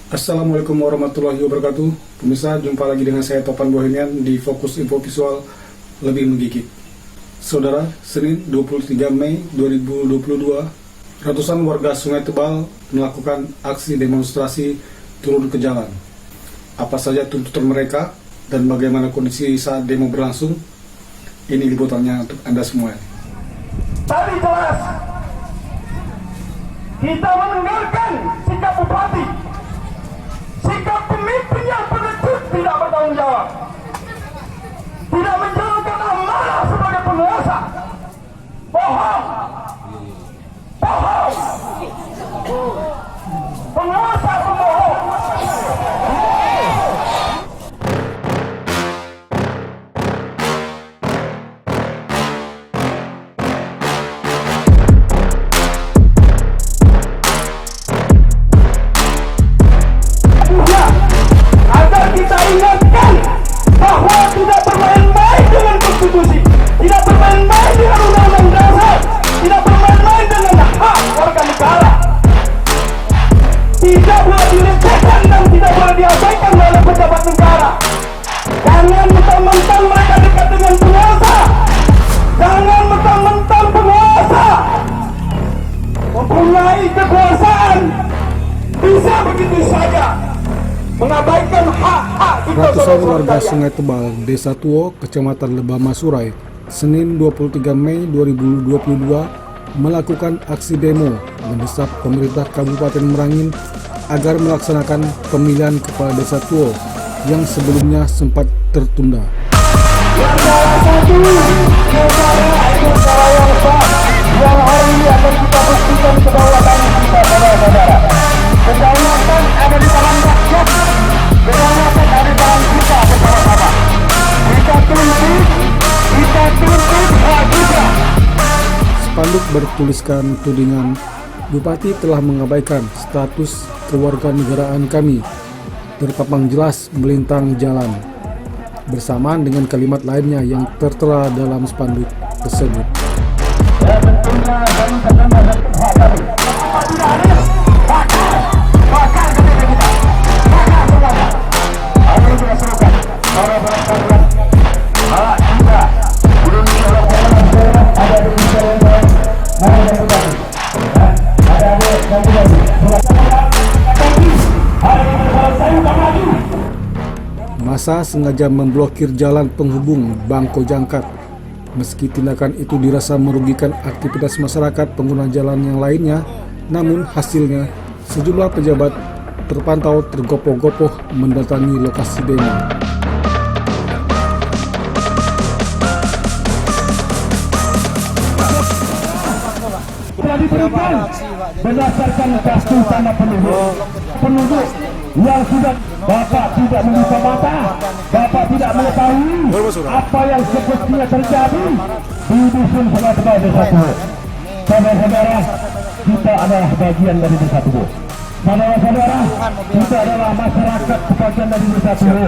Assalamualaikum warahmatullahi wabarakatuh. Pemirsa, jumpa lagi dengan saya Topan Bohemian di Fokus Info Visual Lebih Menggigit. Saudara, Senin 23 Mei 2022, ratusan warga Sungai Tebal melakukan aksi demonstrasi turun ke jalan. Apa saja tuntutan mereka dan bagaimana kondisi saat demo berlangsung? Ini liputannya untuk Anda semua. Tadi jelas kita mendengarkan sikap bupati, sikap pemimpin yang pengecut, tidak bertanggung jawab, tidak menjalankan amanah sebagai penguasa, bohong, penguasa pembohong. Agar kita ingatkan bahwa tidak bermain-main dengan konstitusi, tidak bermain-main dengan undang-undang dasar, tidak bermain-main dengan hak warga negara, tidak boleh dilecehkan dan tidak boleh diabaikan oleh pejabat negara. Jangan mentang-mentang mereka dekat dengan penguasa, jangan mentang-mentang penguasa mempunyai kekuasaan bisa begitu saja mengabaikan hak-hak kita. Ratusan warga Sungai Tebal, Desa Tuo, Kecamatan Lebah Masurai, Senin 23 Mei 2022 melakukan aksi demo mendesak pemerintah Kabupaten Merangin agar melaksanakan pemilihan kepala Desa Tuo yang sebelumnya sempat tertunda. Yang salah satu negara itu negara yang sah, yang hari ini akan kita buktikan kedaulatan kita, saudara-saudara. Kedaulatan ada di tangan rakyat, kedaulatan ada di tangan kita bersama-sama. Kita tuntut hak kita. Spanduk bertuliskan tudingan, Bupati telah mengabaikan status kewarganegaraan kami, terpapang jelas melintang jalan, bersamaan dengan kalimat lainnya yang tertera dalam spanduk tersebut. Ya tentunya kami terkena hak kami. Tidak ada bakar ketika kita bakar semuanya. Hari ini kita serukan para perempuan hak kita. Belum orang-orang daerah ada di daerah mana yang bupati, ada yang bupati. Hari ini selesai bukan lagi. Masa sengaja memblokir jalan penghubung Bangko Jangkat. Meski tindakan itu dirasa merugikan aktivitas masyarakat pengguna jalan yang lainnya, namun hasilnya sejumlah pejabat terpantau tergopoh-gopoh mendatangi lokasi demo. Telah diberikan berdasarkan kartu tanda penduduk yang sudah Bapak tidak membuka mata, Bapak tidak mengetahui apa yang sepertinya terjadi di dusun Sungai Tebal Desa Tuo. Saudara-saudara, kita adalah bagian dari Desa Tuo. Saudara-saudara, kita adalah masyarakat sebagian dari Desa Tuo.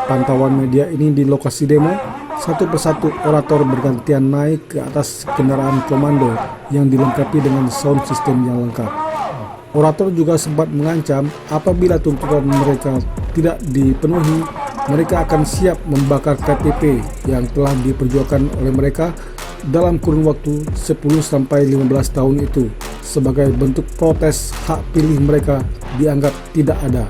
Pantauan media ini di lokasi demo, satu persatu orator bergantian naik ke atas kendaraan komando yang dilengkapi dengan sound system yang lengkap. Orator juga sempat mengancam apabila tuntutan mereka tidak dipenuhi, mereka akan siap membakar KTP yang telah diperjuangkan oleh mereka dalam kurun waktu 10-15 tahun itu sebagai bentuk protes hak pilih mereka dianggap tidak ada.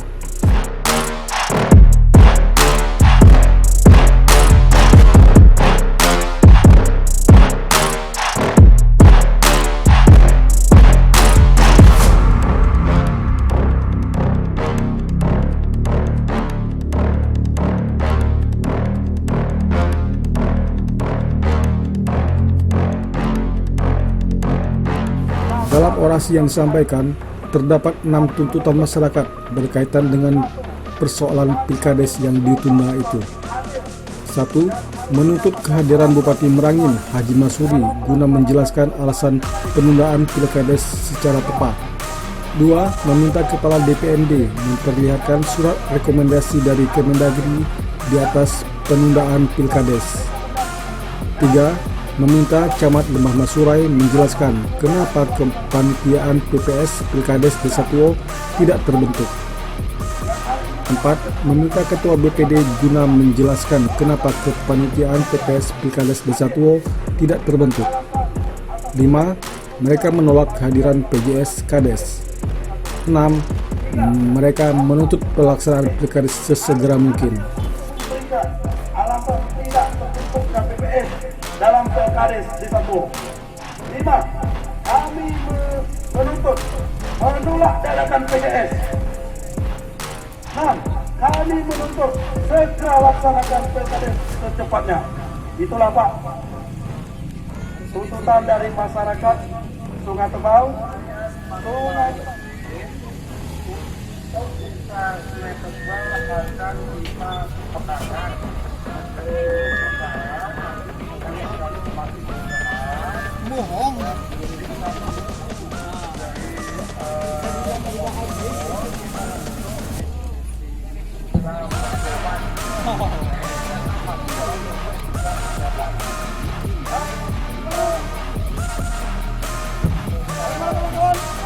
Dalam orasi yang disampaikan, terdapat 6 tuntutan masyarakat berkaitan dengan persoalan Pilkades yang ditunda itu. 1. Menuntut kehadiran Bupati Merangin, Haji Masuri, guna menjelaskan alasan penundaan Pilkades secara tepat. 2. Meminta Kepala DPRD memperlihatkan surat rekomendasi dari Kemendagri di atas penundaan Pilkades. 3. meminta Camat Lembah Masurai menjelaskan kenapa kepanitiaan PPS Pilkades Desa Tuo tidak terbentuk. 4. Meminta Ketua BPD guna menjelaskan kenapa kepanitiaan PPS Pilkades Desa Tuo tidak terbentuk. 5. Mereka menolak kehadiran PJS Kades. 6. Mereka menuntut pelaksanaan Pilkades sesegera mungkin. Alasan tidak terbentuknya PPS dalam Pilkades Desa Tuo. 5. Kami menuntut menolak dadakan PJS. 6. Kami menuntut segera laksanakan Pilkades secepatnya. Itulah Pak tuntutan dari masyarakat Sungai Tebau. Sungai Tebau akan kita penahan. Bohong.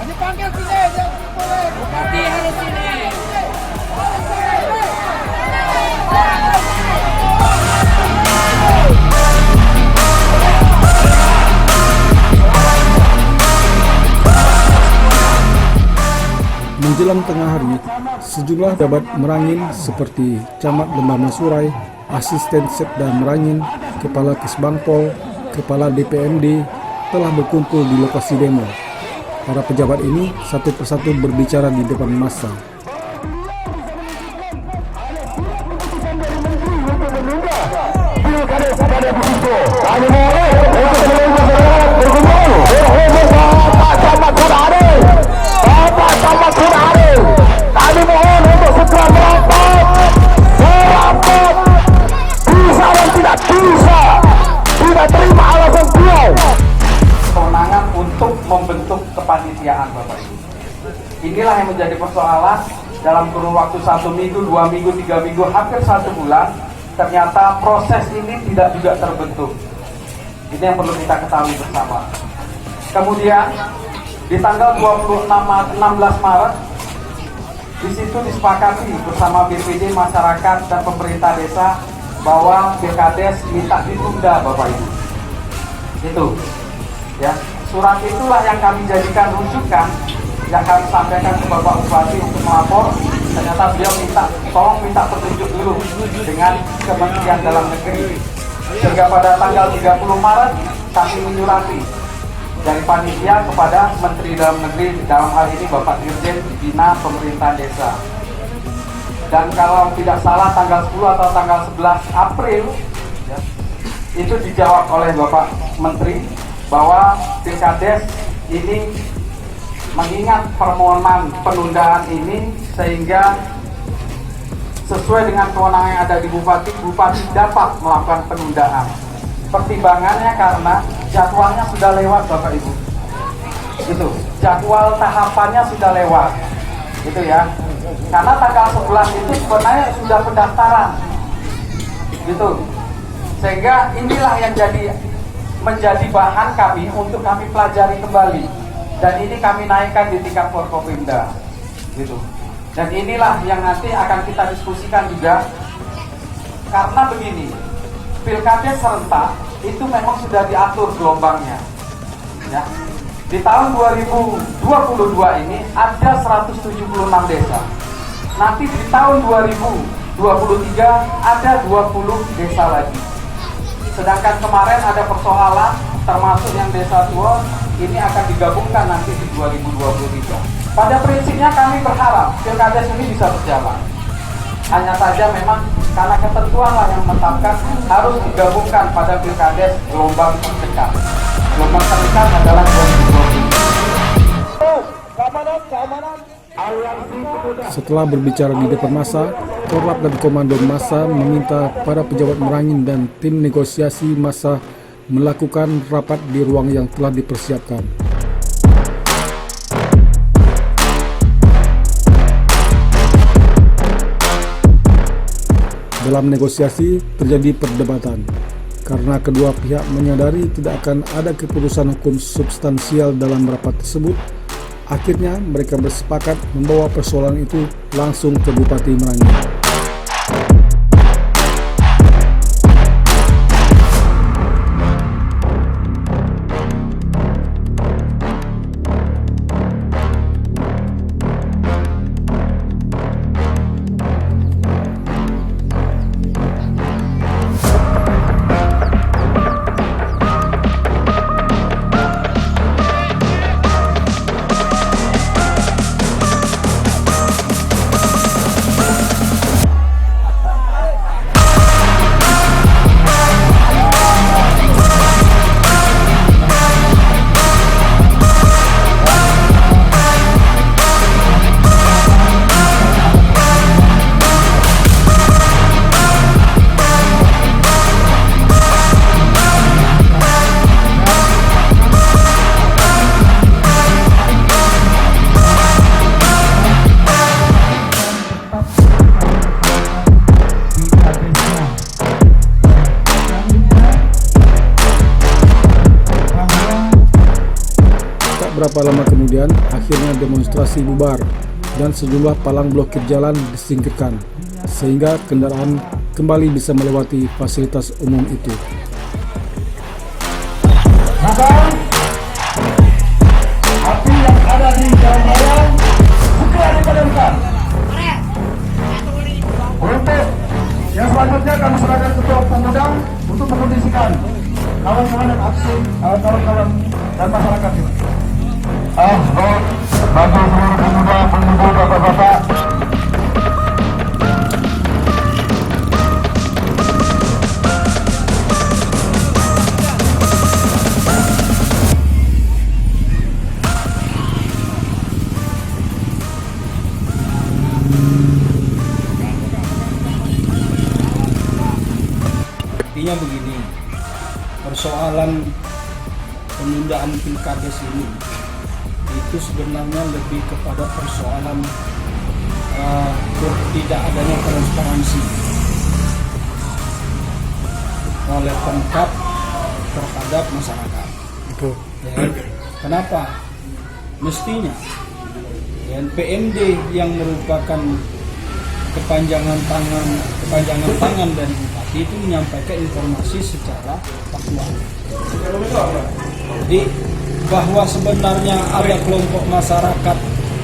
Dipanggil sini, boleh. Bupati harus sini. Menjelang tengah hari, sejumlah pejabat Merangin seperti Camat Lembah Masurai, Asisten Sekda Merangin, Kepala Kesbangpol, Kepala DPMD telah berkumpul di lokasi demo. Para pejabat ini satu persatu berbicara di depan massa. Kami mohon untuk segera merapat, bisa dan tidak bisa, tidak terima alasan beliau. Kewenangan untuk membentuk kepanitiaan Bapak Ibu. Inilah yang menjadi persoalan dalam kurun waktu 1 minggu, 2 minggu, 3 minggu, hampir 1 bulan. Ternyata proses ini tidak juga terbentuk. Ini yang perlu kita ketahui bersama. Kemudian di tanggal 16 Maret di situ disepakati bersama BPD, masyarakat dan pemerintah desa bahwa Pilkades minta ditunda Bapak Ibu. Itu ya, surat itulah yang kami jadikan rujukan, yang kami sampaikan ke Bapak Bupati untuk melapor. Ternyata beliau minta petunjuk dulu dengan Kementerian Dalam Negeri. Sehingga pada tanggal 30 Maret kami menyurati dari panitia kepada Menteri Dalam Negeri, dalam hal ini Bapak Dirjen Bina Pemerintahan Desa. Dan kalau tidak salah tanggal 10 atau tanggal 11 April ya, itu dijawab oleh Bapak Menteri bahwa Pilkades ini mengingat permohonan penundaan ini sehingga sesuai dengan kewenangan yang ada di Bupati, Bupati dapat melakukan penundaan. Pertimbangannya karena jadwalnya sudah lewat Bapak Ibu. Gitu. Jadwal tahapannya sudah lewat. Gitu ya. Karena tanggal 11 itu sebenarnya sudah pendaftaran. Gitu. Sehingga inilah yang menjadi bahan kami untuk kami pelajari kembali. Dan ini kami naikkan di tingkat Forkopimda. Gitu. Dan inilah yang nanti akan kita diskusikan juga. Karena begini, Pilkades serentak itu memang sudah diatur gelombangnya. Ya. Di tahun 2022 ini ada 176 desa. Nanti di tahun 2023 ada 20 desa lagi. Sedangkan kemarin ada persoalan termasuk yang Desa Tuo ini akan digabungkan nanti di 2023. Pada prinsipnya kami berharap Pilkades ini bisa berjalan. Hanya saja memang karena ketentuan lah yang menetapkan harus digabungkan pada Pilkades gelombang terdekat. Gelombang terdekat adalah 2020. Setelah berbicara di depan massa, Korlap dan Komando Massa meminta para pejabat Merangin dan tim negosiasi massa melakukan rapat di ruang yang telah dipersiapkan. Dalam negosiasi terjadi perdebatan. Karena kedua pihak menyadari tidak akan ada keputusan hukum substansial dalam rapat tersebut, akhirnya mereka bersepakat membawa persoalan itu langsung ke Bupati Merangin. Berapa lama kemudian, akhirnya demonstrasi bubar dan sejumlah palang blokir jalan disingkirkan, sehingga kendaraan kembali bisa melewati fasilitas umum itu. Maka api yang ada di jalan raya segera dipadamkan. Untuk yang selanjutnya kami serahkan ketua pemuda untuk mengkondisikan kawan-kawan dan aksi kawan-kawan dan masyarakat juga. Baik, bagi seluruh pemuda, bapak-bapak. Artinya begini, persoalan penundaan pilkades ini itu sebenarnya lebih kepada persoalan tidak adanya transparansi oleh Pemkab terhadap masyarakat. Ya, kenapa? Mestinya ya, PMD yang merupakan kepanjangan tangan dari bupati itu menyampaikan informasi secara faktual. Jadi bahwa sebenarnya ada kelompok masyarakat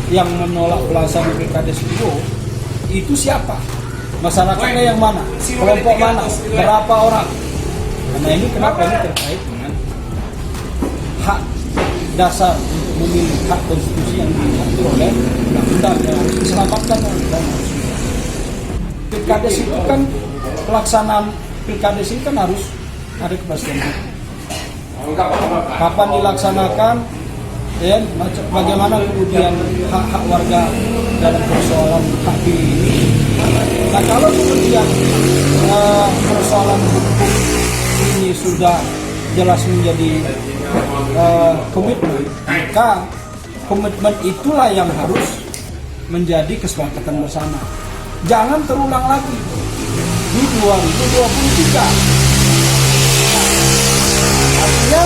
yang menolak pelaksanaan pilkades itu siapa? Masyarakatnya yang mana? Kelompok mana? Berapa orang? Karena ini kenapa ini terkait dengan hak dasar untuk memilih, hak konstitusi yang diatur oleh undang-undang yang harus diselamatkan oleh manusia. Pilkades itu kan pelaksanaan pilkades ini kan harus ada kepastian hukum. Kapan dilaksanakan, ya, bagaimana kemudian hak-hak warga dalam persoalan hak pilih ini. Nah kalau kemudian persoalan hukum ini sudah jelas menjadi komitmen, maka komitmen itulah yang harus menjadi kesepakatan bersama. Jangan terulang lagi di 2023. Artinya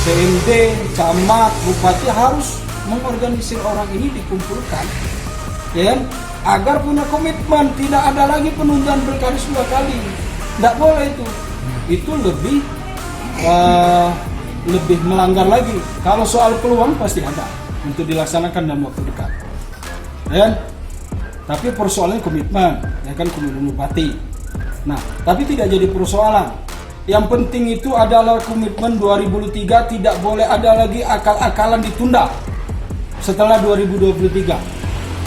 PMD, camat, bupati harus mengorganisir orang ini dikumpulkan, ya, agar punya komitmen. Tidak ada lagi penundaan pilkades 2 kali. Tidak boleh itu. Itu lebih melanggar lagi. Kalau soal peluang pasti ada untuk dilaksanakan dalam waktu dekat. Ya, tapi persoalannya komitmen, ya kan, komitmen bupati. Nah, tapi tidak jadi persoalan. Yang penting itu adalah komitmen 2023 tidak boleh ada lagi akal-akalan ditunda setelah 2023.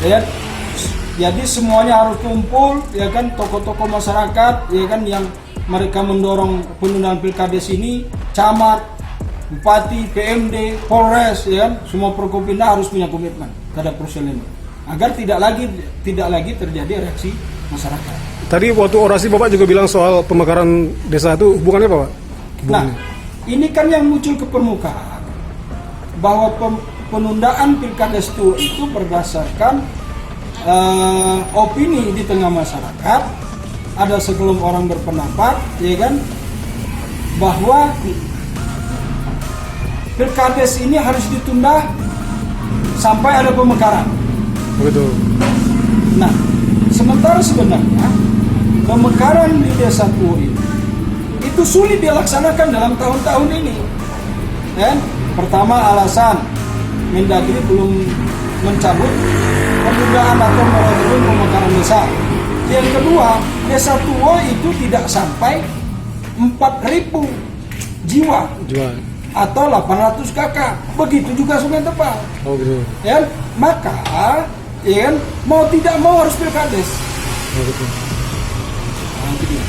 Ya, jadi semuanya harus kumpul, ya kan, tokoh-tokoh masyarakat, ya kan, yang mereka mendorong penundaan pilkades ini, camat, bupati, PMD, Polres, ya kan, semua Prokopimda harus punya komitmen terhadap persoalan ini agar tidak lagi terjadi reaksi masyarakat. Tadi waktu orasi Bapak juga bilang soal pemekaran desa itu hubungannya apa, Pak? Nah, ini kan yang muncul ke permukaan bahwa penundaan pilkades itu berdasarkan opini di tengah masyarakat. Ada sekelumit orang berpendapat, ya kan, bahwa Pilkades ini harus ditunda sampai ada pemekaran. Betul. Nah, sementara sebenarnya pemekaran di Desa Tuo itu sulit dilaksanakan dalam tahun-tahun ini. Dan pertama alasan Mendagri belum mencabut penundaan atau moratorium pemekaran desa. Yang kedua, Desa Tuo itu tidak sampai 4.000 jiwa atau 800 kakak. Begitu juga Sungai Tebal. Oh gitu. Ya, maka ya, mau tidak mau harus Pilkades. Oh gitu. Nah, itu dia.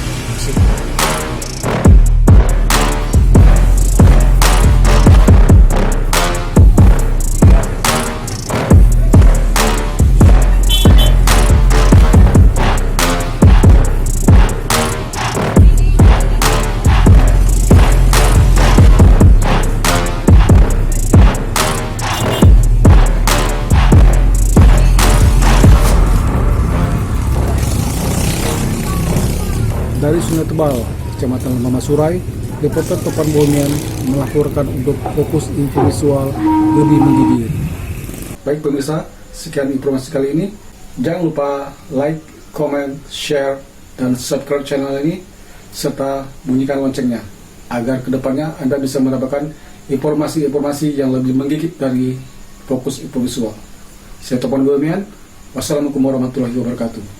Dari Sungai Tebal, Kecamatan Mamasurai, reporter Topan Bohemian melaporkan untuk Fokus Info Visual lebih menggigit. Baik pemirsa, sekian informasi kali ini. Jangan lupa like, comment, share, dan subscribe channel ini, serta bunyikan loncengnya, agar kedepannya Anda bisa mendapatkan informasi-informasi yang lebih menggigit dari Fokus Info Visual. Saya Topan Bohemian, wassalamualaikum warahmatullahi wabarakatuh.